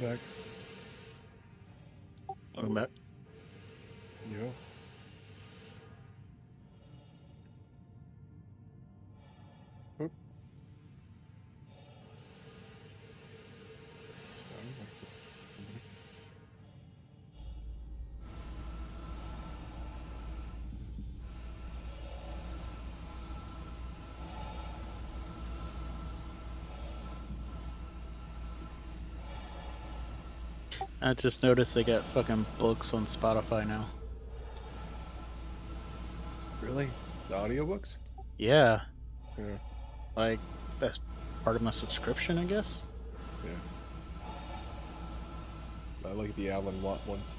Back. Welcome back. Yeah. Oop. Sound like somebody. I just noticed they got fucking books on Spotify now. Really? The audiobooks? Yeah, Yeah. like that's part of my subscription, I guess. Yeah. I like the Alan Watt ones.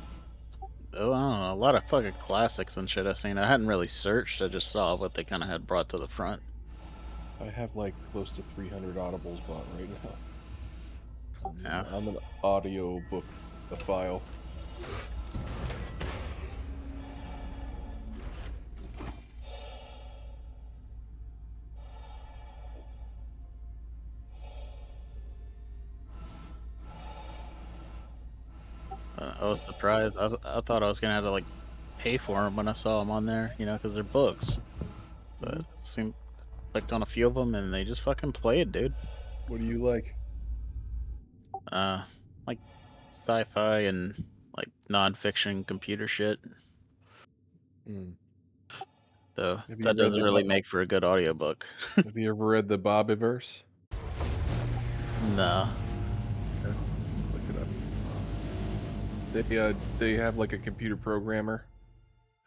Oh, I don't know, a lot of fucking classics and shit I've seen. I hadn't really searched. I just saw what they kind of had brought to the front. I have like close to 300 audibles bought right now. Yeah. I'm an audiobook file. I was surprised. I thought I was gonna have to like pay for them when I saw them on there, because they're books. But Hmm. seemed clicked on a few of them and they just fucking played, dude. What do you like? Uh, like sci-fi and like nonfiction computer shit. Mm. Though Have you that read doesn't the really make for a good audiobook. Have you ever read the Bobbyverse? No. Yeah. Look it up. They have like a computer programmer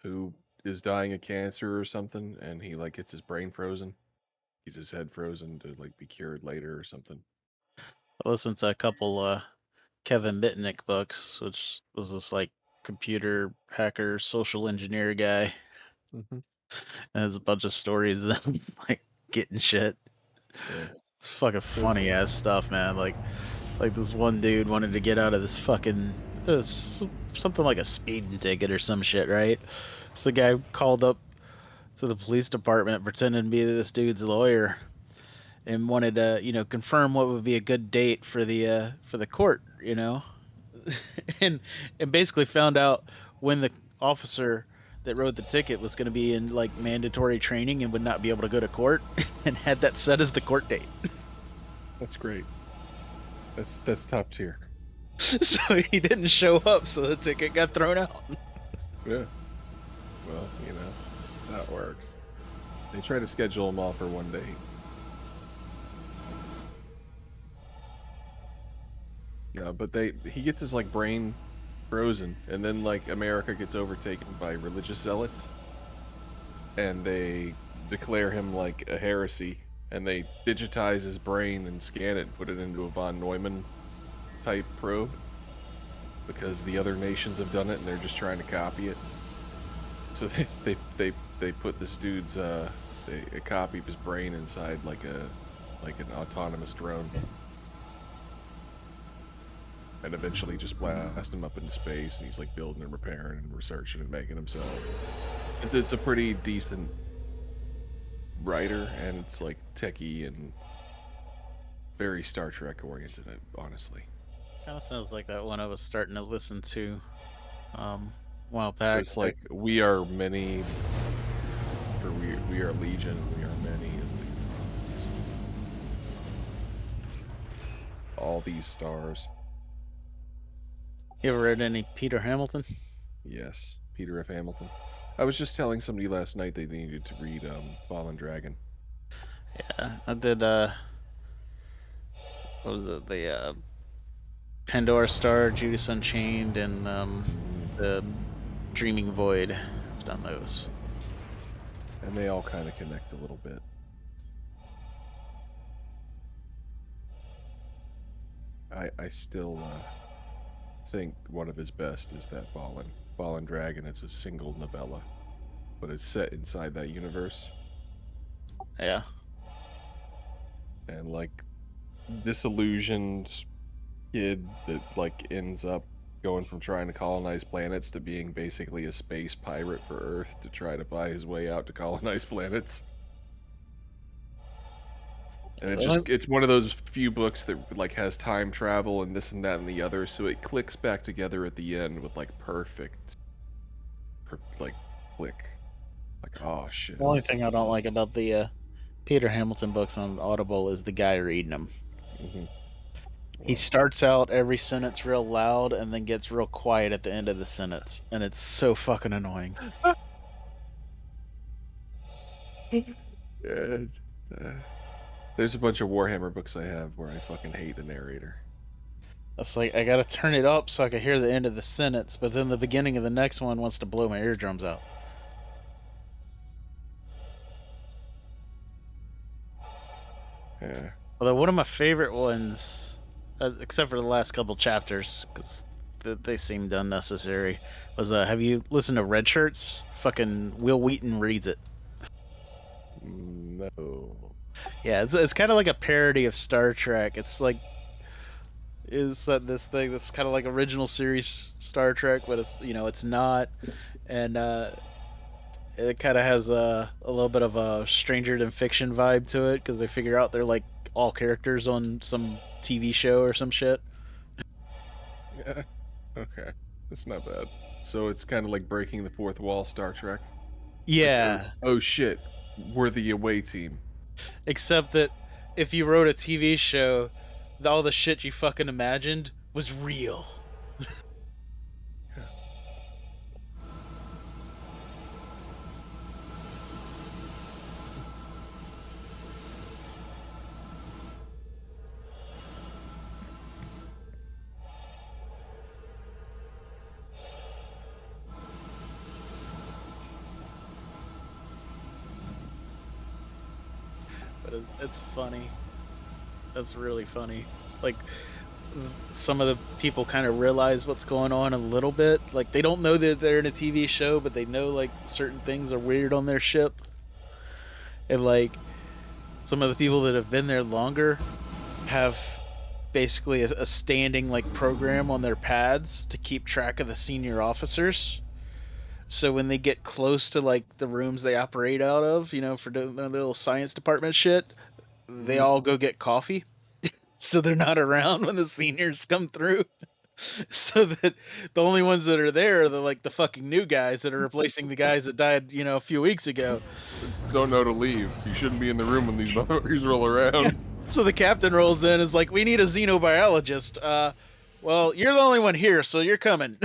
who is dying of cancer or something, and he like gets his brain frozen. He's his head frozen to like be cured later or something. I listened to a couple Kevin Mitnick books, which was this like computer hacker, social engineer guy. Hmm. And there's a bunch of stories of them like getting shit. Yeah. It's fucking So funny ass stuff, man. Like this one dude wanted to get out of this fucking something like a speeding ticket or some shit, right? So the guy called up to the police department pretending to be this dude's lawyer and wanted to, confirm what would be a good date for the court, and basically found out when the officer that wrote the ticket was going to be in like mandatory training and would not be able to go to court and had that set as the court date. that's great. That's top tier. So he didn't show up, so the ticket got thrown out. Yeah. Well, that works. They try to schedule him all for one day. Yeah, but he gets his like brain frozen, and then like America gets overtaken by religious zealots, and they declare him like a heresy, and they digitize his brain and scan it and put it into a von Neumann type probe because the other nations have done it and they're just trying to copy it. So they put this dude's a copy of his brain inside like an autonomous drone, and eventually just blast him up into space, and he's like building and repairing and researching and making himself. It's a pretty decent writer, and it's like techie and very Star Trek oriented, honestly. Kind of sounds like that one I was starting to listen to a while But back. it's like we are many, or we are legion, and we are many. Is like all these stars. You ever read any Peter Hamilton? Yes, Peter F. Hamilton. I was just telling somebody last night they needed to read Fallen Dragon. Yeah, I did. What was it? The Pandora Star, Judas Unchained, and the Dreaming Void. I've done those. And they all kind of connect a little bit. I still think one of his best is that Fallen Dragon. It's a single novella, but it's set inside that universe, Yeah. and like disillusioned kid that like ends up going from trying to colonize planets to being basically a space pirate for Earth to try to buy his way out to colonize planets. And it Well, just it's one of those few books that like has time travel and this and that and the other, so it clicks back together at the end with like perfect like click. Like, oh shit, the only that's a thing I good don't book. like about the Peter Hamilton books on Audible is the guy reading them. Hmm. He Well, starts out every sentence real loud and then gets real quiet at the end of the sentence, and it's so fucking annoying. yeah, uh, there's a bunch of Warhammer books I have where I fucking hate the narrator. It's like I gotta turn it up so I can hear the end of the sentence, but then the beginning of the next one wants to blow my eardrums out. Yeah. Although one of my favorite ones, except for the last couple chapters, because they seemed unnecessary, was have you listened to Red Shirts? Fucking Will Wheaton reads it. No. Yeah, it's kind of like a parody of Star Trek. It's like is that this thing that's kind of like original series Star Trek, but it's not, and it kind of has a little bit of a Stranger Than Fiction vibe to it because they figure out they're like all characters on some TV show or some shit. Yeah. Okay. That's not bad. So it's kind of like breaking the fourth wall, Star Trek. Like, oh, Yeah, oh shit, we're the away team. except that if you wrote a TV show, all the shit you fucking imagined was real. Yeah. But it's funny. That's really funny. Like some of the people kind of realize what's going on a little bit. Like they don't know that they're in a TV show, but they know like certain things are weird on their ship. And like some of the people that have been there longer have basically a standing like program on their pads to keep track of the senior officers. So when they get close to like the rooms they operate out of, for doing their little science department shit, they Hmm. all go get coffee. So they're not around when the seniors come through. So that the only ones that are there are the fucking new guys that are replacing the guys that died, a few weeks ago. Don't know to leave. You shouldn't be in the room when these motherfuckers roll Yeah. around. So the captain rolls in, is like, "We need a xenobiologist." Well, you're the only one here, so you're coming.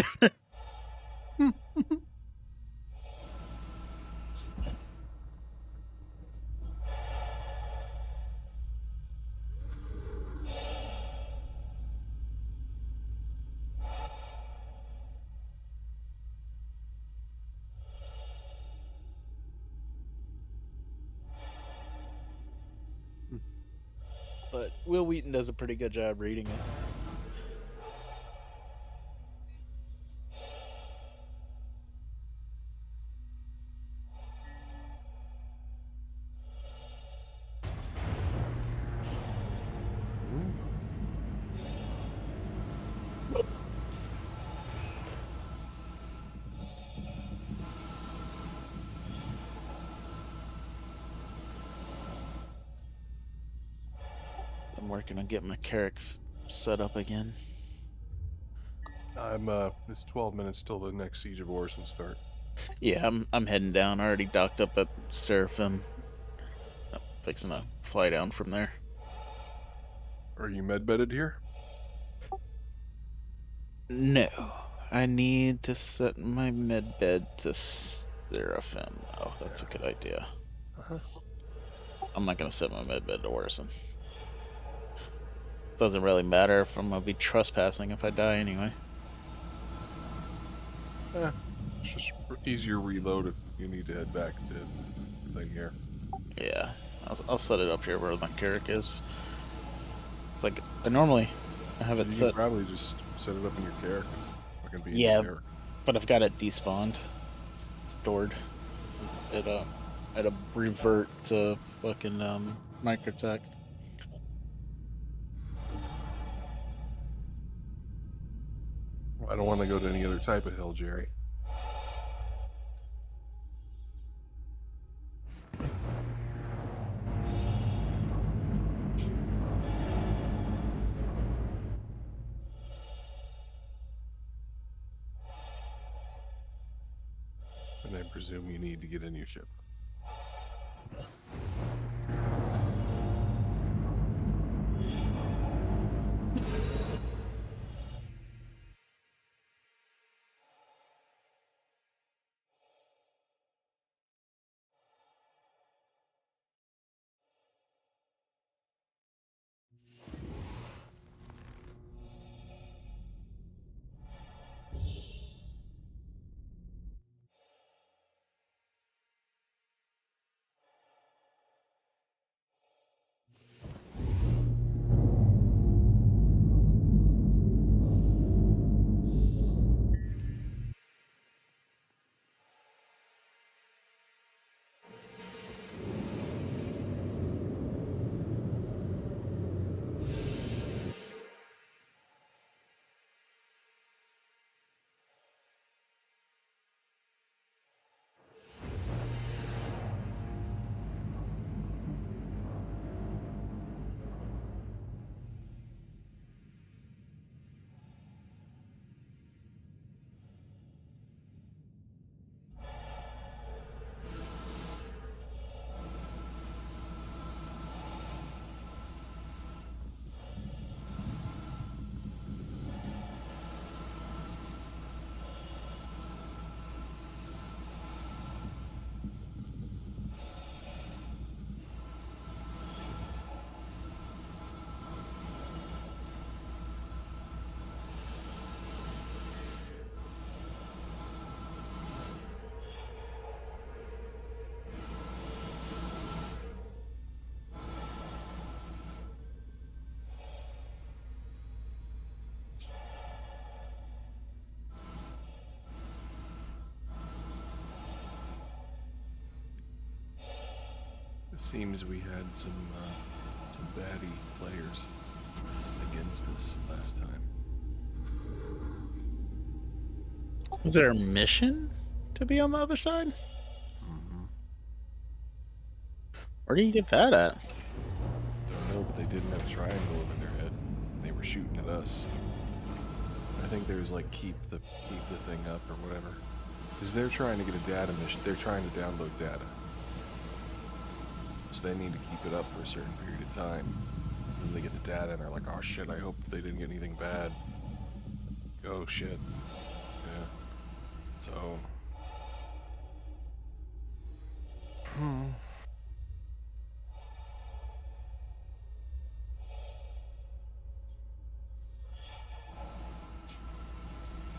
But Will Wheaton does a pretty good job reading it. I'm working on getting my Carrick set up again. It's 12 minutes till the next Siege of Orson start. Yeah, I'm heading down. I already docked up at Seraphim. I'm fixing to fly down from there. Are you med-bedded here? No, I need to set my med bed to Seraphim. Oh, that's a good idea. Uh-huh. I'm not gonna set my med bed to Orson. Doesn't really matter if I'm gonna be trespassing if I die anyway. It's just easier reload if you need to head back to the thing here. Yeah, I'll set it up here where my Carrick is. It's like I have it You set. can probably just set it up in your character. Fucking be in Yeah, your character. but I've got it despawned. It's stored. It'll revert to fucking Microtech. I don't want to go to any other type of hill, Jerry. presume you need to get in your ship. It seems we had some baddie players against us last time. Is there a mission to be on the other side? Mm-hmm. Where do you get that at? Don't know, but they didn't have a triangle over their head. They were shooting at us. I think there's like keep the thing up or whatever. Because they're trying to get a data mission. They're trying to download data. So they need to keep it up for a certain period of time. And then they get the data and they're like, oh shit, I hope they didn't get anything bad. Oh shit. Yeah. So.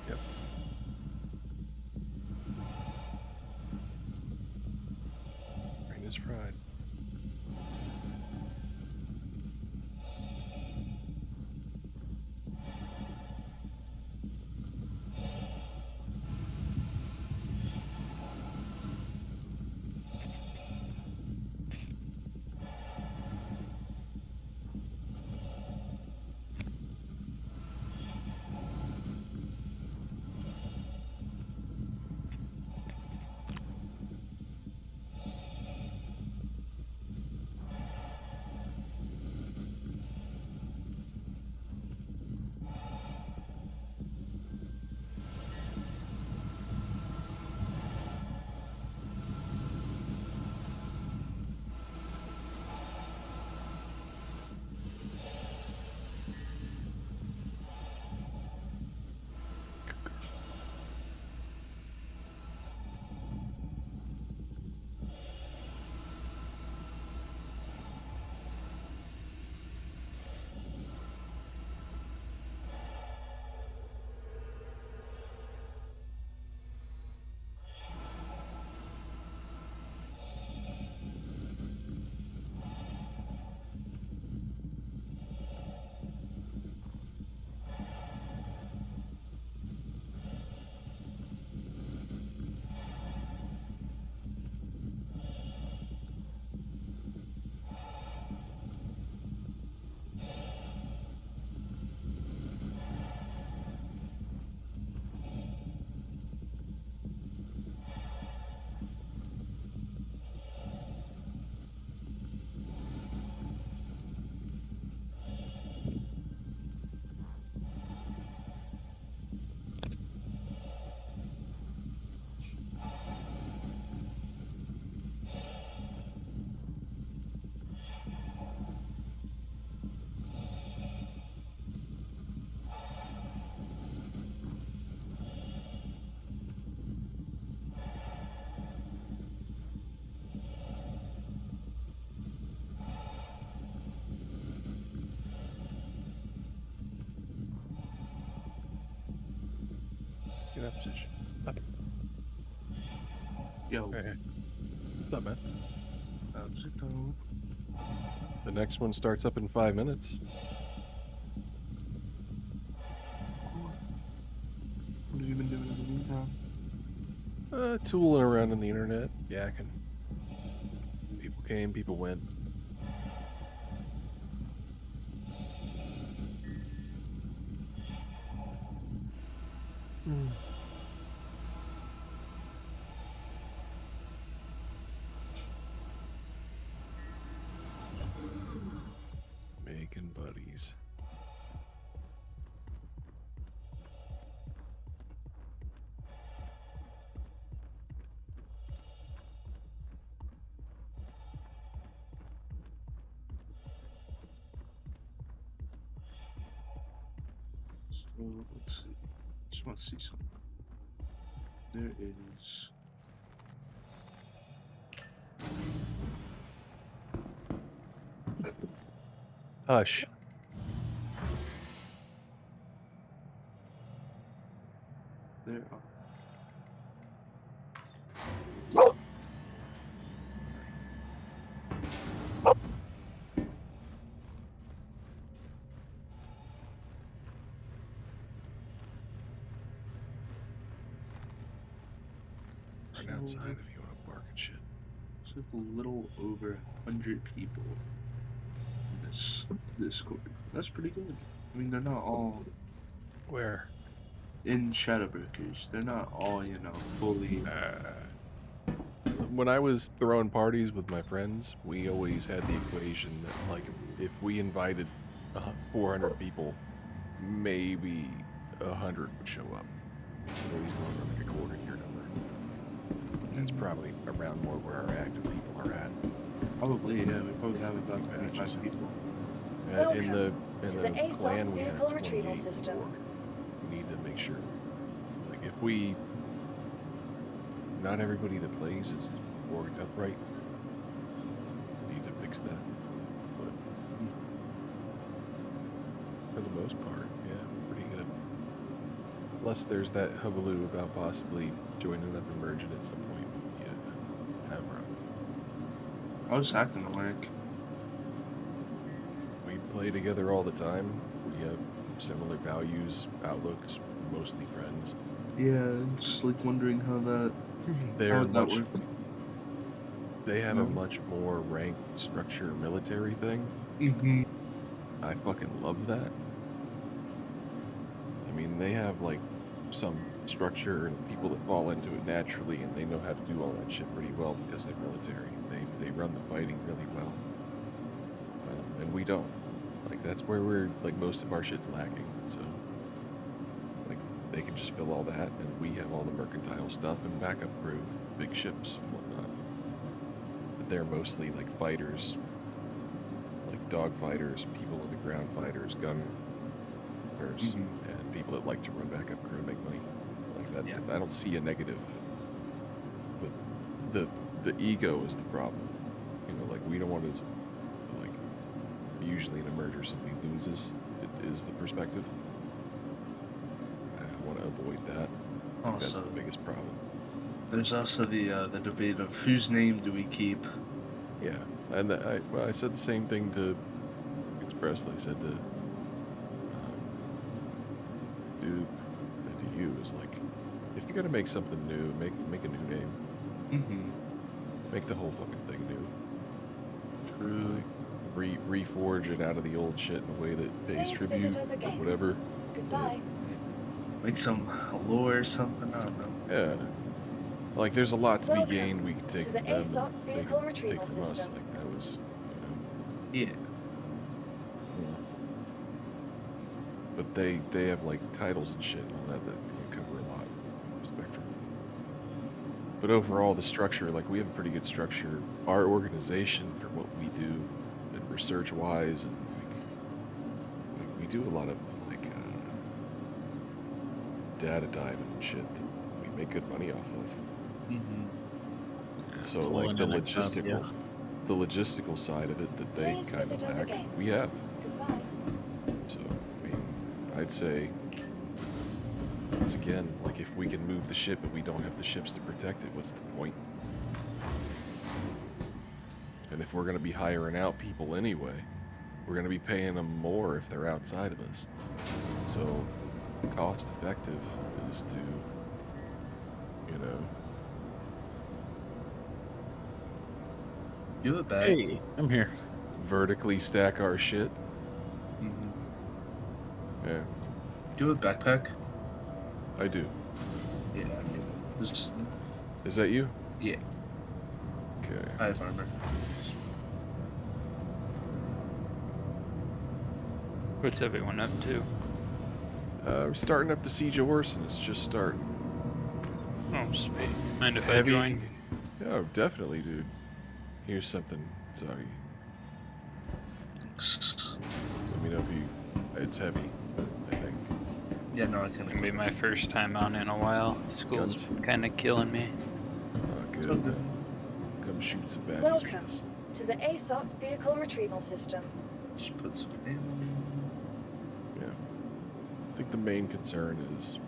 Yep. Brain is fried. message. Yo, Hey, what's up, man? how's it going? The next one starts up in 5 minutes. What have you been doing in the meantime? Tooling around on the internet, yakking. People came, people went. Making buddies. So, let's see. Just want to see something. There is. Hush. There are. Run So, outside if you want to bark and shit. it's like a little over 100 people in this Discord. That's pretty good. I mean, they're not all Where? in Shadowbreakers. They're not all, fully. When I was throwing parties with my friends, we always had the equation that, like, if we invited 400 people, maybe 100 would show up. We always go over like a quarter year number. That's probably around more where our active people are at. Probably, yeah. We probably have about Batches. 25 people. In the to clan the ASOC we have vehicle retrieval 28 system. before. We need to make sure, like, if we, not everybody that plays is orged up right. We need to fix that. But for the most part, yeah, pretty good. Unless there's that hullabaloo about possibly joining up Emergent at some point. Yeah, have run. I was hacking to work. We play together all the time. We have similar values, outlooks, mostly friends. Yeah, just like wondering how that. They're How would that much. work? They have No. a much more ranked structure military thing. Mm-hmm. I fucking love that. I mean, they have like some structure and people that fall into it naturally, and they know how to do all that shit pretty well because they're military. They run the fighting really well, and we don't. Like that's where we're like most of our shit's lacking. So like they can just fill all that, and we have all the mercantile stuff and backup crew, big ships and whatnot. But they're mostly like fighters, like dog fighters, people on the ground fighters, gunners, Mhm. and people that like to run backup crew and make money. Like that, Yeah. I don't see a negative. But the ego is the problem. You know, like we don't want to, like usually in a merger somebody loses. It is the perspective. I want to avoid that. I think that's Also, the biggest problem. there's also the debate of whose name do we keep. Yeah, and I said the same thing to expressly. I said to Duke and to you is like, if you're gonna make something new, make a new name. Mm-hmm. Make the whole fucking thing new. True. Reforge it out of the old shit in a way that pays Please tribute visit us or again. whatever. Goodbye. Make some lore or something. I don't know. Yeah. Like there's a lot to be Welcome gained. We can take to from the them. ASOC and they vehicle can retrieval take from us. system. Like that was, Yeah. But they have like titles and shit and all that can cover a lot of spectrum. But overall, the structure, like we have a pretty good structure. Our organization for what we do, and research wise, and like we do a lot of like data diving and shit that we make good money off of. Mm-hmm. So Cool like the internet stuff, logistical, yeah. the logistical side of it that they Please kind visit of us lack, again. we have. Goodbye. So I mean, I'd say Once again, like if we can move the ship but we don't have the ships to protect it, what's the point? And if we're going to be hiring out people anyway, we're going to be paying them more if they're outside of us. So, cost effective is to, you know, You have a bag? Hey, I'm here. vertically stack our shit. Mm-hmm. Yeah, Do you have a backpack? I do. Yeah, I do. This, Is that you? yeah, Okay. I have armor. What's everyone up to? We're starting up the Siege of Orson. It's just starting. Oh, sweet. Mind if I Heavy. join? Oh, definitely, dude. Here's something. Sorry. Thanks. Let me know if you. It's heavy, but I think. Yeah, no, I can. Gonna be my first time on in a while. School's Guns. kind of killing me. Good. Oh, good. Come shoot some baddies. Welcome. with us. To the ASOP vehicle retrieval system. Just put some ammo. Yeah. I think the main concern is,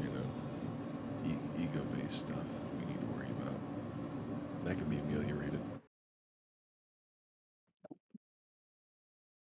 you know, ego-based stuff that we need to worry about. That can be ameliorated.